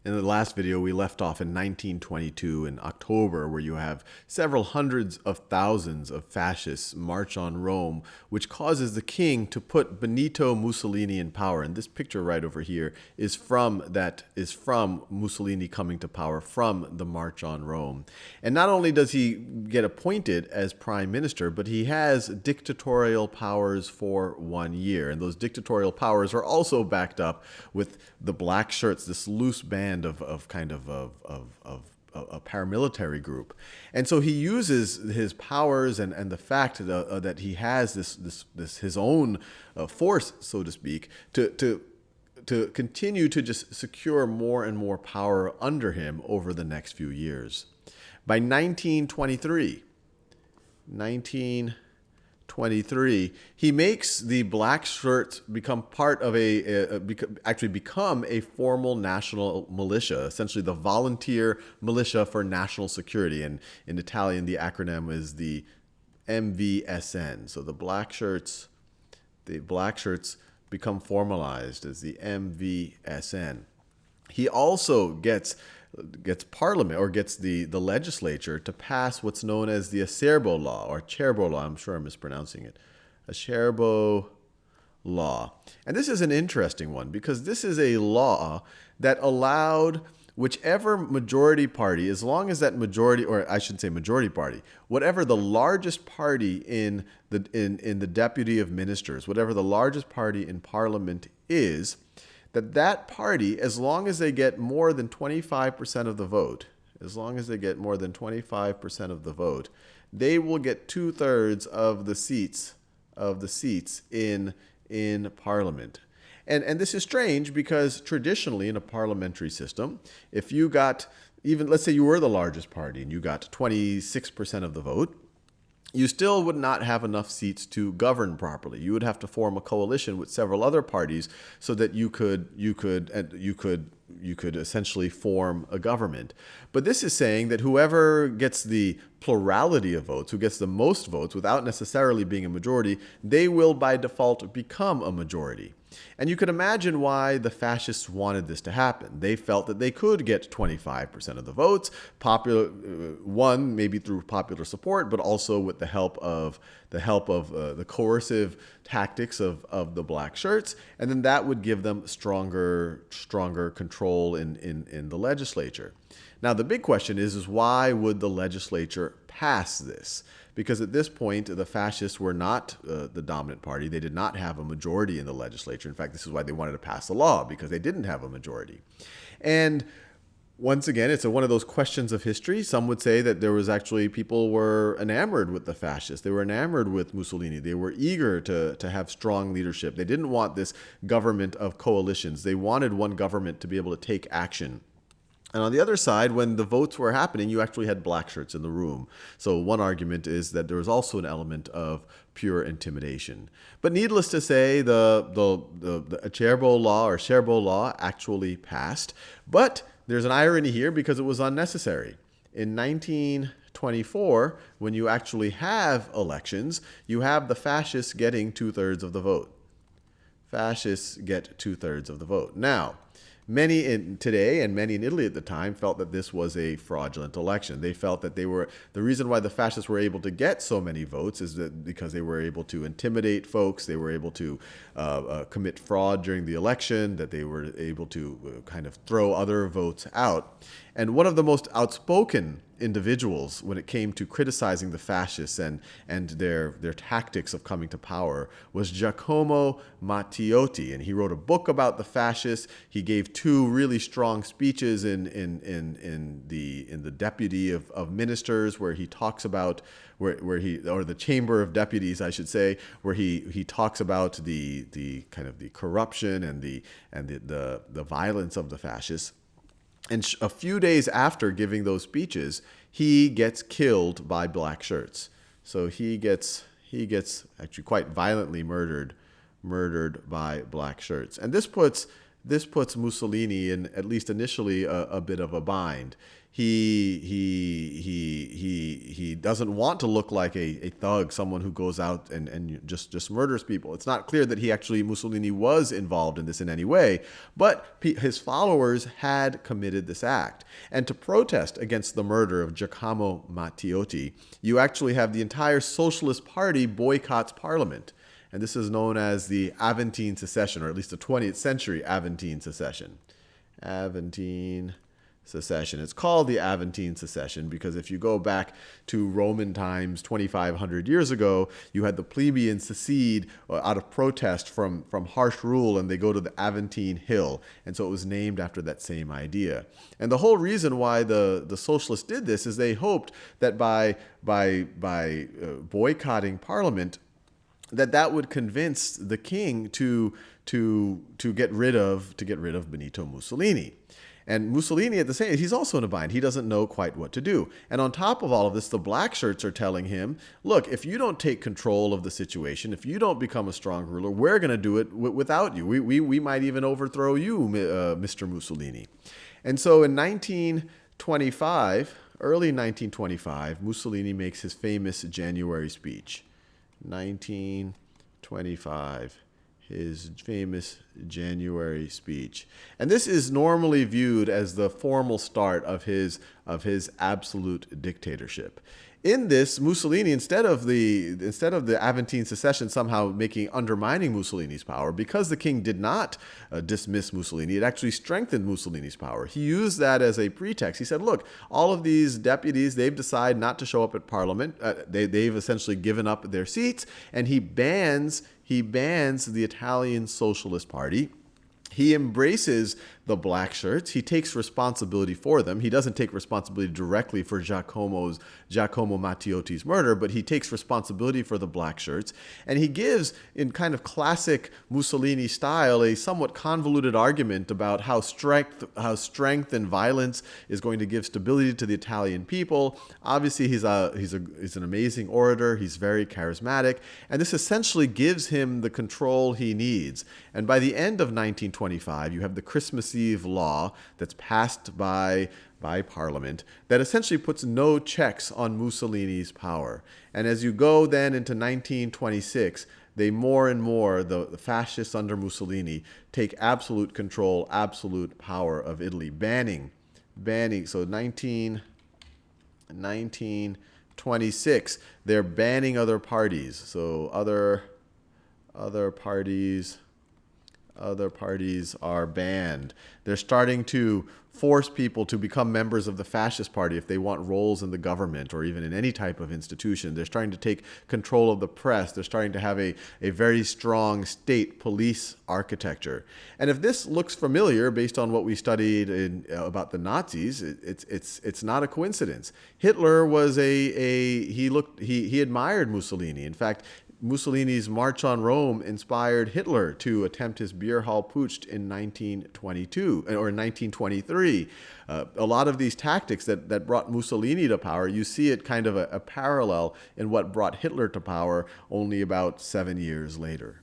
In the last video, we left off in 1922 in October, where you have several hundreds of thousands of fascists march on Rome, which causes the king to put Benito Mussolini in power. And this picture right over here is from Mussolini coming to power from the March on Rome. And not only does he get appointed as prime minister, but he has dictatorial powers for 1 year. And those dictatorial powers are also backed up with the black shirts, this loose band of a paramilitary group. And so he uses his powers and the fact that he has this his own force, so to speak, to continue to just secure more and more power under him over the next few years. By 1923, he makes the black shirts become part of become a formal national militia, essentially the volunteer militia for national security. And in Italian, the acronym is the MVSN. So the black shirts become formalized as the MVSN. He also gets Parliament, or gets the legislature, to pass what's known as the Acerbo Law, or Acerbo Law. I'm sure I'm mispronouncing it. Acerbo Law. And this is an interesting one, because this is a law that allowed whichever majority party, as long as that majority, or I should say majority party, whatever the largest party in the deputy of ministers, whatever the largest party in Parliament is, that party, as long as they get more than 25% of the vote, they will get 2/3 of the seats in Parliament. And this is strange, because traditionally in a parliamentary system, if you got, even let's say you were the largest party and you got 26% of the vote, you still would not have enough seats to govern properly. You would have to form a coalition with several other parties so that you could essentially form a government. But this is saying that whoever gets the plurality of votes, who gets the most votes without necessarily being a majority, they will by default become a majority. And you can imagine why the fascists wanted this to happen. They felt that they could get 25% of the votes, maybe through popular support, but also with the help of the coercive tactics of the black shirts, and then that would give them stronger control in the legislature. Now, the big question is why would the legislature pass this? Because at this point, the fascists were not the dominant party. They did not have a majority in the legislature. In fact, this is why they wanted to pass the law, because they didn't have a majority. And once again, it's one of those questions of history. Some would say that there was actually, people were enamored with the fascists. They were enamored with Mussolini. They were eager to have strong leadership. They didn't want this government of coalitions. They wanted one government to be able to take action. And on the other side, when the votes were happening, you actually had black shirts in the room. So one argument is that there was also an element of pure intimidation. But needless to say, the Acerbo Law, or Acerbo Law, actually passed. But there's an irony here, because it was unnecessary. In 1924, when you actually have elections, you have the fascists getting 2/3 of the vote. Fascists get 2/3 of the vote. Now, many today and many in Italy at the time felt that this was a fraudulent election. They felt that the reason why the fascists were able to get so many votes is that because they were able to intimidate folks, they were able to commit fraud during the election, that they were able to kind of throw other votes out. And one of the most outspoken individuals when it came to criticizing the fascists and their tactics of coming to power was Giacomo Matteotti, and he wrote a book about the fascists. He gave 2 really strong speeches in the Deputy of Ministers, where he talks about or the Chamber of Deputies, I should say, where he talks about the kind of the corruption and the violence of the fascists. And a few days after giving those speeches, he gets killed by black shirts. So he gets actually quite violently murdered by black shirts. And this puts this puts Mussolini in, at least initially, a bit of a bind. He doesn't want to look like a thug, someone who goes out and just murders people. It's not clear that Mussolini was involved in this in any way, but his followers had committed this act. And to protest against the murder of Giacomo Matteotti, you actually have the entire Socialist Party boycotts Parliament. And this is known as the Aventine Secession, or at least the 20th century Aventine Secession. Aventine Secession. It's called the Aventine Secession because if you go back to Roman times 2,500 years ago, you had the plebeians secede out of protest from harsh rule, and they go to the Aventine Hill. And so it was named after that same idea. And the whole reason why the socialists did this is they hoped that by boycotting Parliament, that would convince the king to get rid of Benito Mussolini. And Mussolini, at the same time, he's also in a bind. He doesn't know quite what to do. And on top of all of this, the black shirts are telling him, look, if you don't take control of the situation, if you don't become a strong ruler, we're going to do it without you. We might even overthrow you, Mr. Mussolini. And so in 1925, early 1925, Mussolini makes his famous January speech. 1925. His famous January speech. And this is normally viewed as the formal start of his absolute dictatorship. In this, Mussolini, instead of the Aventine Secession somehow undermining Mussolini's power, because the king did not dismiss Mussolini, it actually strengthened Mussolini's power. He used that as a pretext. He said, look, all of these deputies, they've decided not to show up at Parliament. They've essentially given up their seats, and he bans the Italian Socialist Party. He embraces the black shirts. He takes responsibility for them. He doesn't take responsibility directly for Giacomo Matteotti's murder, but he takes responsibility for the black shirts. And he gives, in kind of classic Mussolini style, a somewhat convoluted argument about how strength and violence is going to give stability to the Italian people. Obviously, he's an amazing orator. He's very charismatic. And this essentially gives him the control he needs. And by the end of 1925, you have the Christmas Eve law that's passed by Parliament that essentially puts no checks on Mussolini's power. And as you go then into 1926, they more and more, the fascists under Mussolini, take absolute control, absolute power of Italy, banning. So 1926, they're banning other parties. So other parties are banned. They're starting to force people to become members of the fascist party if they want roles in the government or even in any type of institution. They're starting to take control of the press. They're starting to have a very strong state police architecture. And if this looks familiar based on what we studied about the Nazis, it's not a coincidence. Hitler was he admired Mussolini. In fact, Mussolini's March on Rome inspired Hitler to attempt his beer hall putsch in 1922 or in 1923. A lot of these tactics that brought Mussolini to power, you see it kind of a parallel in what brought Hitler to power only about 7 years later.